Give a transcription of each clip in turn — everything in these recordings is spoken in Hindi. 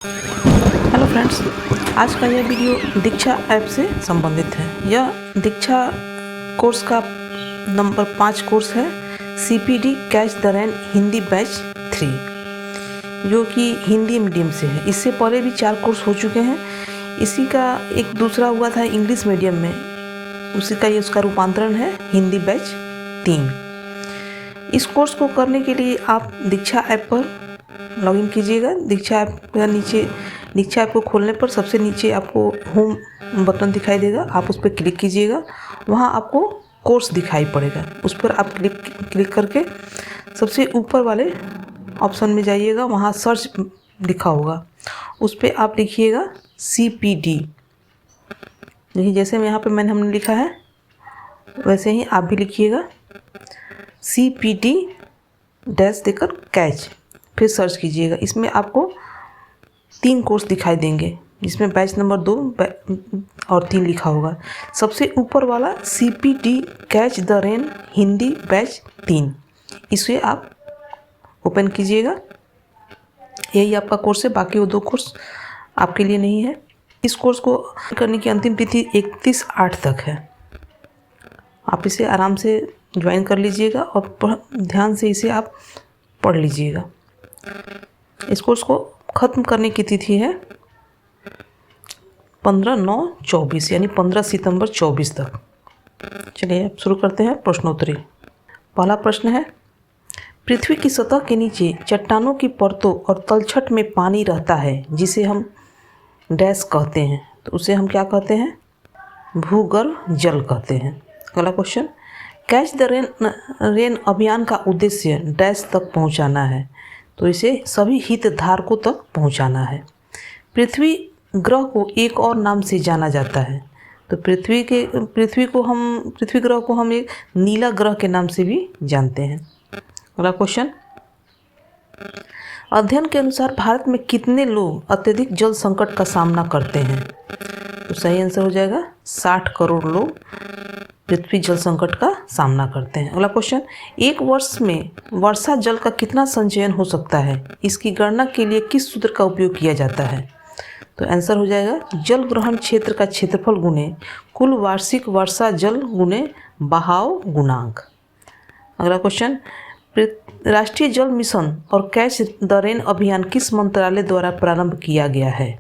हेलो फ्रेंड्स, आज का यह वीडियो दीक्षा ऐप से संबंधित है। यह दीक्षा कोर्स का नंबर 5 कोर्स है, CPD catch the rain Hindi batch 3, जो कि हिंदी मीडियम से है। इससे पहले भी 4 कोर्स हो चुके हैं। इसी का एक दूसरा हुआ था इंग्लिश मीडियम में, उसी का ये उसका रूपांतरण है हिंदी बैच 3। इस कोर्स को करने के लिए आप दीक्षा ऐप पर लॉगिन कीजिएगा। दीक्षा ऐप का नीचे दीक्षा ऐप को खोलने पर सबसे नीचे आपको होम बटन दिखाई देगा, आप उस पर क्लिक कीजिएगा। वहाँ आपको कोर्स दिखाई पड़ेगा, उस पर आप क्लिक करके सबसे ऊपर वाले ऑप्शन में जाइएगा। वहाँ सर्च लिखा होगा, उस पर आप लिखिएगा CPD। देखिए जैसे मैं यहाँ पे हमने लिखा है वैसे ही आप भी लिखिएगा CPD डैश देकर कैच, फिर सर्च कीजिएगा। इसमें आपको 3 कोर्स दिखाई देंगे, जिसमें बैच नंबर 2 और 3 लिखा होगा। सबसे ऊपर वाला CPD catch the rain Hindi batch 3, इसे आप ओपन कीजिएगा। यही आपका कोर्स है, बाकी वो 2 कोर्स आपके लिए नहीं है। इस कोर्स को करने की अंतिम तिथि 31/8 तक है। आप इसे आराम से ज्वाइन कर लीजिएगा और ध्यान से इसे आप पढ़ लीजिएगा। इस कोर्स को ख़त्म करने की तिथि है 15/9/24, यानी 15 सितंबर 24 तक। चलिए अब शुरू करते हैं प्रश्नोत्तरी। पहला प्रश्न है, पृथ्वी की सतह के नीचे चट्टानों की परतों और तलछट में पानी रहता है, जिसे हम डैश कहते हैं। तो उसे हम क्या कहते हैं? भूगर्भ जल कहते हैं। अगला क्वेश्चन, कैच द रेन अभियान का उद्देश्य डैश तक पहुंचाना है। तो इसे सभी हितधारकों तक पहुंचाना है। पृथ्वी ग्रह को एक और नाम से जाना जाता है। तो पृथ्वी ग्रह को हम एक नीला ग्रह के नाम से भी जानते हैं। अगला क्वेश्चन, अध्ययन के अनुसार भारत में कितने लोग अत्यधिक जल संकट का सामना करते हैं? तो सही आंसर हो जाएगा 60 करोड़ लोग पृथ्वी जल संकट का सामना करते हैं। अगला क्वेश्चन, एक वर्ष में वर्षा जल का कितना संचयन हो सकता है? इसकी गणना के लिए किस सूत्र का उपयोग किया जाता है? तो आंसर हो जाएगा जल ग्रहण क्षेत्र का क्षेत्रफल गुणे कुल वार्षिक वर्षा जल गुणे बहाव गुणांक। अगला क्वेश्चन, राष्ट्रीय जल मिशन और कैच द रेन अभियान किस मंत्रालय द्वारा प्रारंभ किया गया है?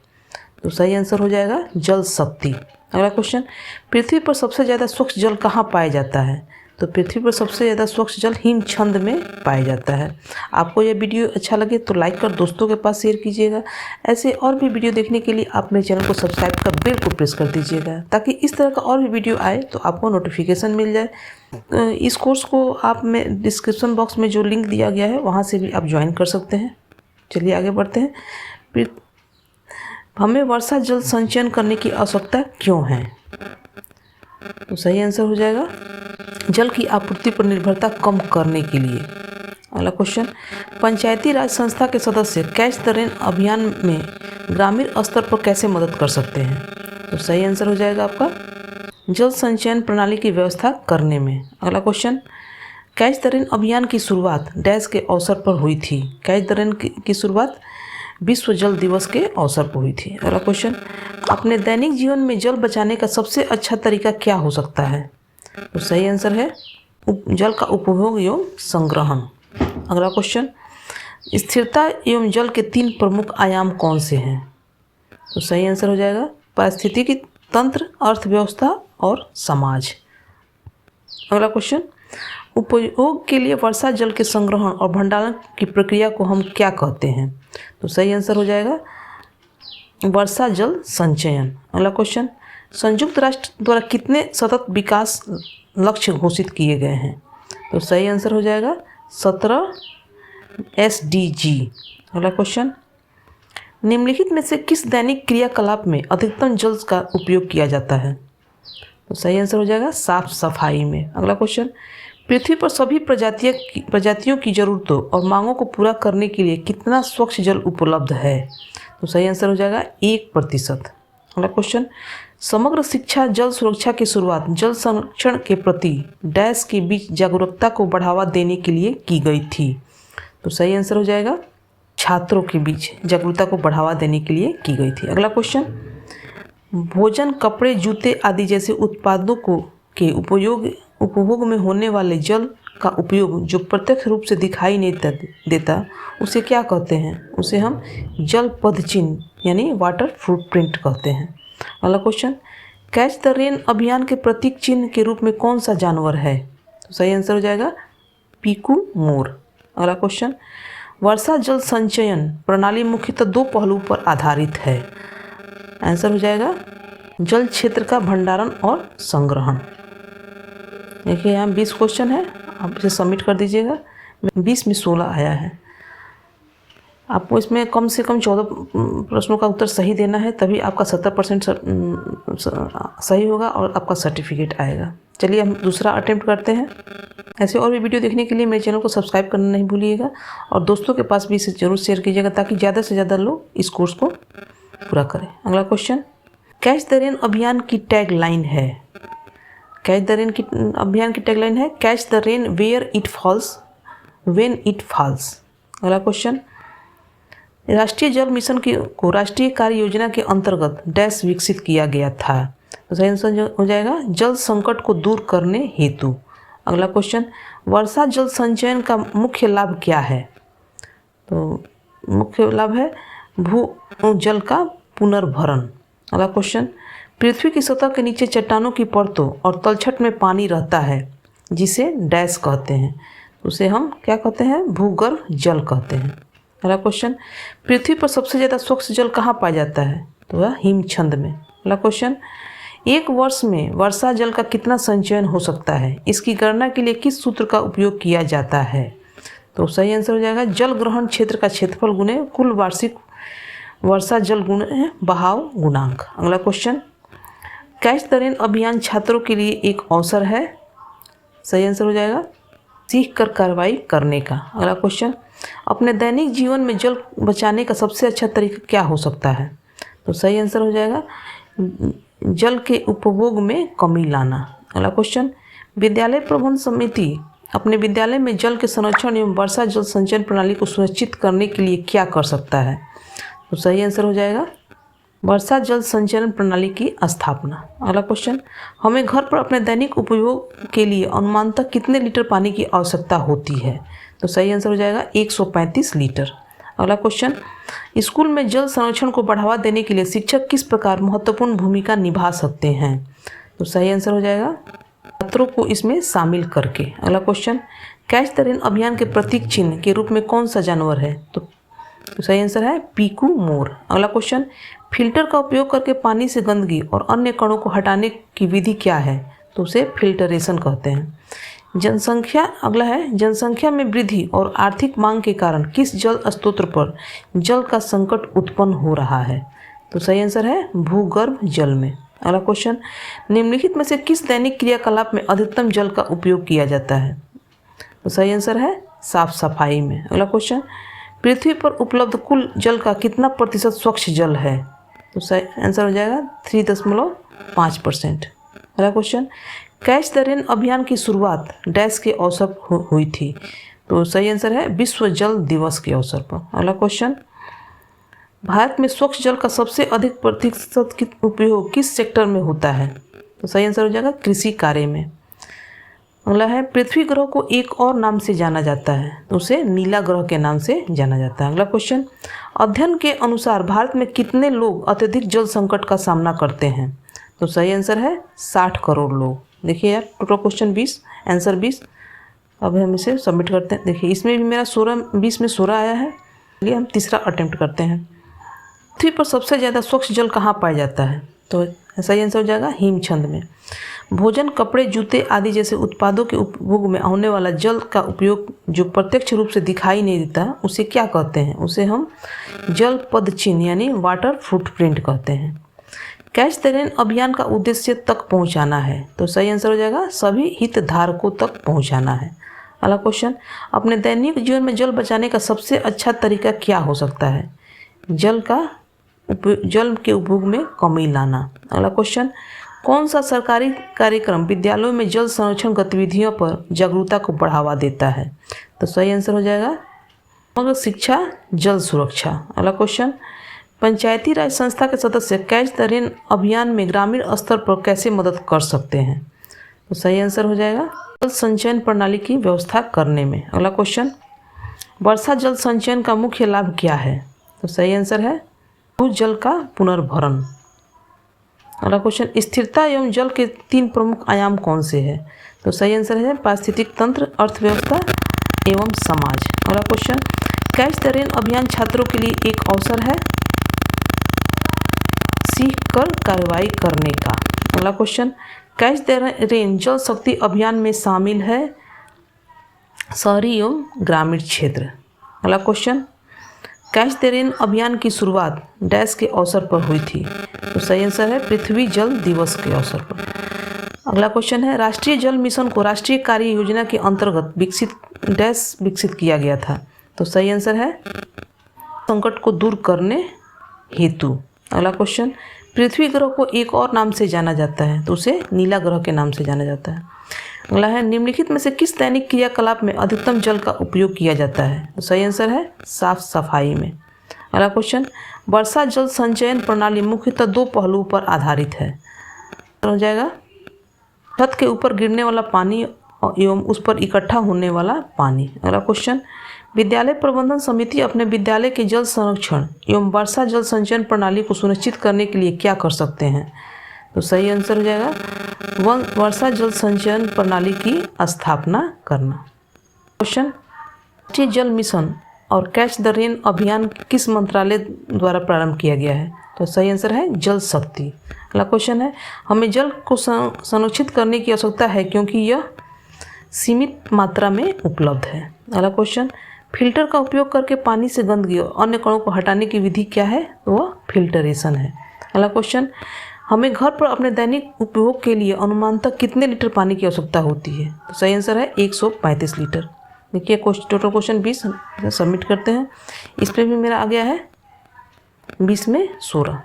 तो सही आंसर हो जाएगा जल शक्ति। अगला क्वेश्चन, पृथ्वी पर सबसे ज़्यादा स्वच्छ जल कहाँ पाया जाता है? तो पृथ्वी पर सबसे ज़्यादा स्वच्छ जल हिमछंद में पाया जाता है। आपको यह वीडियो अच्छा लगे तो लाइक कर दोस्तों के पास शेयर कीजिएगा। ऐसे और भी वीडियो देखने के लिए आप मेरे चैनल को सब्सक्राइब कर बेल को प्रेस कर दीजिएगा, ताकि इस तरह का और भी वीडियो आए तो आपको नोटिफिकेशन मिल जाए। इस कोर्स को आप में डिस्क्रिप्शन बॉक्स में जो लिंक दिया गया है वहाँ से भी आप ज्वाइन कर सकते हैं। चलिए आगे बढ़ते हैं। हमें वर्षा जल संचयन करने की आवश्यकता क्यों है? तो सही आंसर हो जाएगा जल की आपूर्ति पर निर्भरता कम करने के लिए। अगला क्वेश्चन, पंचायती राज संस्था के सदस्य कैच द रेन अभियान में ग्रामीण स्तर पर कैसे मदद कर सकते हैं? तो सही आंसर हो जाएगा आपका जल संचयन प्रणाली की व्यवस्था करने में। अगला क्वेश्चन, कैच द रेन अभियान की शुरुआत डैश के अवसर पर हुई थी? कैच द रेन की शुरुआत विश्व जल दिवस के अवसर पर हुई थी। अगला क्वेश्चन, अपने दैनिक जीवन में जल बचाने का सबसे अच्छा तरीका क्या हो सकता है? तो सही आंसर है जल का उपभोग एवं संग्रहण। अगला क्वेश्चन, स्थिरता एवं जल के 3 प्रमुख आयाम कौन से हैं? तो सही आंसर हो जाएगा पारिस्थितिकी तंत्र, अर्थव्यवस्था और समाज। अगला क्वेश्चन, उपयोग के लिए वर्षा जल के संग्रहण और भंडारण की प्रक्रिया को हम क्या कहते हैं? तो सही आंसर हो जाएगा वर्षा जल संचयन। अगला क्वेश्चन, संयुक्त राष्ट्र द्वारा कितने सतत विकास लक्ष्य घोषित किए गए हैं? तो सही आंसर हो जाएगा 17 SDG। अगला क्वेश्चन, निम्नलिखित में से किस दैनिक क्रियाकलाप में अधिकतम जल का उपयोग किया जाता है? तो सही आंसर हो जाएगा साफ सफाई में। अगला क्वेश्चन, पृथ्वी पर सभी प्रजातियों की जरूरतों और मांगों को पूरा करने के लिए कितना स्वच्छ जल उपलब्ध है? तो सही आंसर हो जाएगा 1%। अगला क्वेश्चन, समग्र शिक्षा जल सुरक्षा की शुरुआत जल संरक्षण के प्रति डैश के बीच जागरूकता को बढ़ावा देने के लिए की गई थी? तो सही आंसर हो जाएगा छात्रों के बीच जागरूकता को बढ़ावा देने के लिए की गई थी। अगला क्वेश्चन, भोजन, कपड़े, जूते आदि जैसे उत्पादों के उपभोग में होने वाले जल का उपयोग जो प्रत्यक्ष रूप से दिखाई नहीं देता उसे क्या कहते हैं? उसे हम जल पदचिन्ह यानी वाटर फुटप्रिंट कहते हैं। अगला क्वेश्चन, कैच द रेन अभियान के प्रतीक चिन्ह के रूप में कौन सा जानवर है? तो सही आंसर हो जाएगा पीकू मोर। अगला क्वेश्चन, वर्षा जल संचयन प्रणाली मुख्यतः दो पहलुओं पर आधारित है। आंसर हो जाएगा जल क्षेत्र का भंडारण और संग्रहण। देखिए यहाँ 20 क्वेश्चन है, आप इसे सबमिट कर दीजिएगा। 20 में 16 आया है। आपको इसमें कम से कम 14 प्रश्नों का उत्तर सही देना है, तभी आपका 70% सही होगा और आपका सर्टिफिकेट आएगा। चलिए हम दूसरा अटेम्प्ट करते हैं। ऐसे और भी वीडियो देखने के लिए मेरे चैनल को सब्सक्राइब करना नहीं भूलिएगा और दोस्तों के पास भी इसे जरूर शेयर कीजिएगा ताकि ज़्यादा से ज़्यादा लोग इस कोर्स को पूरा करें। अगला क्वेश्चन, कैच द रेन अभियान की टैग लाइन है। कैच द रेन की अभियान की टैग लाइन है catch the rain where it falls when it falls. अगला क्वेश्चन, राष्ट्रीय जल मिशन को राष्ट्रीय कार्य योजना के अंतर्गत डैश विकसित किया गया था। तो सही आंसर हो जाएगा जल संकट को दूर करने हेतु। अगला क्वेश्चन, वर्षा जल संचयन का मुख्य लाभ क्या है? तो मुख्य लाभ है भू जल का पुनर्भरण। अगला क्वेश्चन, पृथ्वी की सतह के नीचे चट्टानों की परतों और तलछट में पानी रहता है जिसे डैश कहते हैं, उसे हम क्या कहते हैं? भूगर्भ जल कहते हैं। अगला क्वेश्चन, पृथ्वी पर सबसे ज़्यादा स्वच्छ जल कहाँ पाया जाता है? तो वह हिमछंद में। अगला क्वेश्चन, एक वर्ष में वर्षा जल का कितना संचयन हो सकता है? इसकी गणना के लिए किस सूत्र का उपयोग किया जाता है? तो सही आंसर हो जाएगा जल ग्रहण क्षेत्र का क्षेत्रफल गुणे कुल वार्षिक वर्षा जल गुणे बहाव गुणांक। अगला क्वेश्चन, कैच द रेन अभियान छात्रों के लिए एक अवसर है। सही आंसर हो जाएगा सीख कर कार्रवाई करने का। अगला क्वेश्चन, अपने दैनिक जीवन में जल बचाने का सबसे अच्छा तरीका क्या हो सकता है? तो सही आंसर हो जाएगा जल के उपभोग में कमी लाना। अगला क्वेश्चन, विद्यालय प्रबंधन समिति अपने विद्यालय में जल के संरक्षण एवं वर्षा जल संचयन प्रणाली को सुनिश्चित करने के लिए क्या कर सकता है? तो सही आंसर हो जाएगा वर्षा जल संचयन प्रणाली की स्थापना। अगला क्वेश्चन, हमें घर पर अपने दैनिक उपयोग के लिए अनुमानतः कितने लीटर पानी की आवश्यकता होती है? तो सही आंसर हो जाएगा 135 लीटर। अगला क्वेश्चन, स्कूल में जल संरक्षण को बढ़ावा देने के लिए शिक्षक किस प्रकार महत्वपूर्ण भूमिका निभा सकते हैं? तो सही आंसर हो जाएगा छात्रों को इसमें शामिल करके। अगला क्वेश्चन, कैच द रेन अभियान के प्रतीक चिन्ह के रूप में कौन सा जानवर है? तो सही आंसर है पीकू मोर। अगला क्वेश्चन, फिल्टर का उपयोग करके पानी से गंदगी और अन्य कणों को हटाने की विधि क्या है? तो उसे फिल्टरेशन कहते हैं। जनसंख्या अगला है जनसंख्या में वृद्धि और आर्थिक मांग के कारण किस जल स्रोत पर जल का संकट उत्पन्न हो रहा है? तो सही आंसर है भूगर्भ जल में। अगला क्वेश्चन, निम्नलिखित में से किस दैनिक क्रियाकलाप में अधिकतम जल का उपयोग किया जाता है? तो सही आंसर है साफ सफाई में। अगला क्वेश्चन, पृथ्वी पर उपलब्ध कुल जल का कितना प्रतिशत स्वच्छ जल है? तो सही आंसर हो जाएगा 3.5%। अगला क्वेश्चन, कैच द रेन अभियान की शुरुआत डैश के अवसर पर हुई थी? तो सही आंसर है विश्व जल दिवस के अवसर पर। अगला क्वेश्चन, भारत में स्वच्छ जल का सबसे अधिक प्रतिशत उपयोग किस सेक्टर में होता है? तो सही आंसर हो जाएगा कृषि कार्य में। अगला है पृथ्वी ग्रह को एक और नाम से जाना जाता है, तो उसे नीला ग्रह के नाम से जाना जाता है। अगला क्वेश्चन, अध्ययन के अनुसार भारत में कितने लोग अत्यधिक जल संकट का सामना करते हैं? तो सही आंसर है 60 करोड़ लोग। देखिए यार टोटल क्वेश्चन 20, आंसर 20। अब हम इसे सबमिट करते हैं। देखिए इसमें भी मेरा 20 में 16 आया है। चलिए हम तीसरा अटेम्प्ट करते हैं। पृथ्वी पर सबसे ज़्यादा स्वच्छ जल कहाँ पाया जाता है? तो सही आंसर हो जाएगा हिमछंद में। भोजन, कपड़े, जूते आदि जैसे उत्पादों के उपभोग में होने वाला जल का उपयोग जो प्रत्यक्ष रूप से दिखाई नहीं देता उसे क्या कहते हैं? उसे हम जल पदचिन्ह यानी वाटर फुटप्रिंट कहते हैं। कैच द रेन अभियान का उद्देश्य तक पहुंचाना है, तो सही आंसर हो जाएगा सभी हितधारकों तक पहुंचाना है। अगला क्वेश्चन, अपने दैनिक जीवन में जल बचाने का सबसे अच्छा तरीका क्या हो सकता है? जल के उपभोग में कमी लाना। अगला क्वेश्चन, कौन सा सरकारी कार्यक्रम विद्यालयों में जल संरक्षण गतिविधियों पर जागरूकता को बढ़ावा देता है? तो सही आंसर हो जाएगा समग्र शिक्षा जल सुरक्षा। अगला क्वेश्चन, पंचायती राज संस्था के सदस्य कैच द रेन अभियान में ग्रामीण स्तर पर कैसे मदद कर सकते हैं? तो सही आंसर हो जाएगा जल संचयन प्रणाली की व्यवस्था करने में। अगला क्वेश्चन, वर्षा जल संचयन का मुख्य लाभ क्या है? तो सही आंसर है भूजल का पुनर्भरण। अगला क्वेश्चन, स्थिरता एवं जल के 3 प्रमुख आयाम कौन से हैं? तो सही आंसर है पारिस्थितिक तंत्र, अर्थव्यवस्था एवं समाज। अगला क्वेश्चन, कैच द रेन अभियान छात्रों के लिए एक अवसर है सीख कर कार्रवाई करने का। अगला क्वेश्चन, कैच द रेन जल शक्ति अभियान में शामिल है शहरी एवं ग्रामीण क्षेत्र। अगला क्वेश्चन, कैच द रेन अभियान की शुरुआत डैश के अवसर पर हुई थी? तो सही आंसर है पृथ्वी जल दिवस के अवसर पर। अगला क्वेश्चन है, राष्ट्रीय जल मिशन को राष्ट्रीय कार्य योजना के अंतर्गत विकसित किया गया था? तो सही आंसर है संकट को दूर करने हेतु। अगला क्वेश्चन, पृथ्वी ग्रह को एक और नाम से जाना जाता है, तो उसे नीला ग्रह के नाम से जाना जाता है। अगला है, निम्नलिखित में से किस दैनिक क्रियाकलाप में अधिकतम जल का उपयोग किया जाता है? तो सही आंसर है साफ सफाई में। अगला क्वेश्चन, वर्षा जल संचयन प्रणाली मुख्यतः 2 पहलुओं पर आधारित है। हो जाएगा छत के ऊपर गिरने वाला पानी एवं उस पर इकट्ठा होने वाला पानी। अगला क्वेश्चन, विद्यालय प्रबंधन समिति अपने विद्यालय के जल संरक्षण एवं वर्षा जल संचयन प्रणाली को सुनिश्चित करने के लिए क्या कर सकते हैं? तो सही आंसर हो जाएगा वर्षा जल संचयन प्रणाली की स्थापना करना। क्वेश्चन, राष्ट्रीय जल मिशन और कैच द रेन अभियान किस मंत्रालय द्वारा प्रारंभ किया गया है? तो सही आंसर है जल शक्ति। अगला क्वेश्चन है, हमें जल को संरक्षित करने की आवश्यकता है क्योंकि यह सीमित मात्रा में उपलब्ध है। अगला क्वेश्चन, फिल्टर का उपयोग करके पानी से गंदगी और अन्य कणों को हटाने की विधि क्या है? तो वह फिल्टरेशन है। अगला क्वेश्चन, हमें घर पर अपने दैनिक उपयोग के लिए अनुमानतः कितने लीटर पानी की आवश्यकता होती है? तो सही आंसर है 135 लीटर। देखिए टोटल क्वेश्चन 20 सबमिट करते हैं। इस पर भी मेरा आ गया है 20 में 16।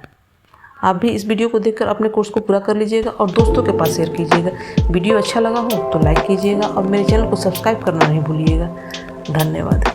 आप भी इस वीडियो को देखकर अपने कोर्स को पूरा कर लीजिएगा और दोस्तों के पास शेयर कीजिएगा। वीडियो अच्छा लगा हो तो लाइक कीजिएगा और मेरे चैनल को सब्सक्राइब करना नहीं भूलिएगा। धन्यवाद।